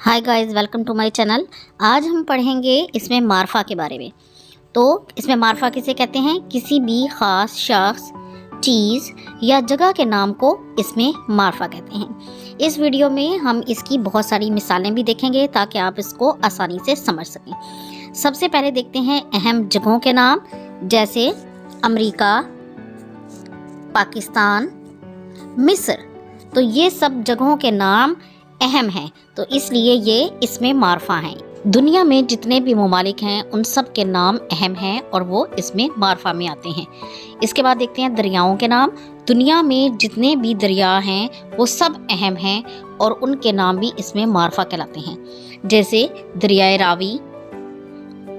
Hi guys, welcome to my channel. आज हम पढ़ेंगे इसमें मार्फा के बारे में। तो इसमें मार्फा किसे कहते हैं? किसी भी ख़ास शख्स, चीज़ या जगह के नाम को इसमें मार्फा कहते हैं। इस वीडियो में हम इसकी बहुत सारी मिसालें भी देखेंगे ताकि आप इसको आसानी से समझ सकें। सबसे पहले देखते हैं अहम जगहों के नाम, जैसे अमेरिका, पाकिस्तान, मिस्र। तो ये सब जगहों के नाम अहम हैं, तो इसलिए ये इसमें मार्फा हैं। दुनिया में जितने भी ममालिक हैं उन सब के नाम अहम हैं और वो इसमें मार्फा में आते हैं। इसके बाद देखते हैं दरियाओं के नाम। दुनिया में जितने भी दरिया हैं वो सब अहम हैं और उनके नाम भी इसमें मार्फा कहलाते हैं, जैसे दरियाए रावी,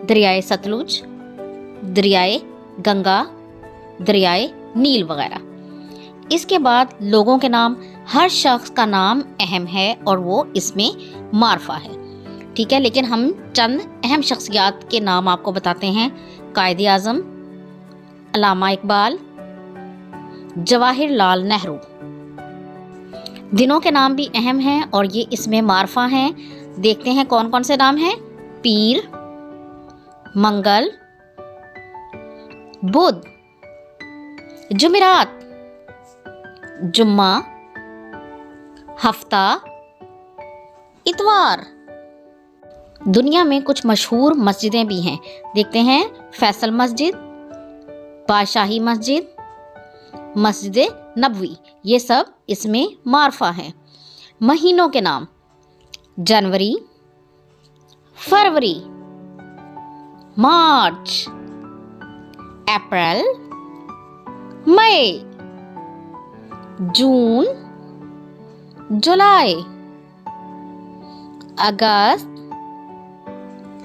दरियाए सतलुज, दरियाए गंगा, दरियाए नील वगैरह। इसके बाद लोगों के नाम। हर शख्स का नाम अहम है और वो इसमें मार्फा है, ठीक है। लेकिन हम चंद अहम शख्सियात के नाम आपको बताते हैं। कायदे आज़म, अल्लामा इकबाल, जवाहिरलाल नेहरू। दिनों के नाम भी अहम हैं और ये इसमें मार्फा हैं। देखते हैं कौन कौन से नाम हैं। पीर, मंगल, बुध, जुमेरात, जुम्मा, हफ्ता, इतवार। दुनिया में कुछ मशहूर मस्जिदें भी हैं। देखते हैं फैसल मस्जिद, बादशाही मस्जिद, मस्जिद नबवी। ये सब इसमें मार्फा हैं। महीनों के नाम। जनवरी, फरवरी, मार्च, अप्रैल, मई, जून, जुलाई, अगस्त,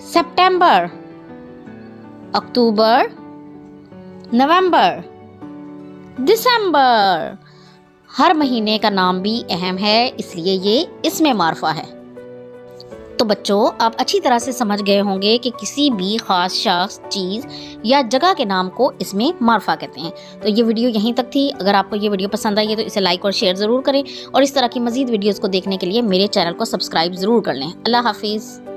सितंबर, अक्टूबर, नवंबर, दिसंबर। हर महीने का नाम भी अहम है, इसलिए ये इसमें मार्फा है। तो बच्चों, आप अच्छी तरह से समझ गए होंगे कि किसी भी ख़ास शख्स, चीज़ या जगह के नाम को इसमें मार्फा कहते हैं। तो ये वीडियो यहीं तक थी। अगर आपको ये वीडियो पसंद आई है तो इसे लाइक और शेयर ज़रूर करें और इस तरह की मज़ीद वीडियोज़ को देखने के लिए मेरे चैनल को सब्सक्राइब ज़रूर कर लें। अल्लाह हाफिज़।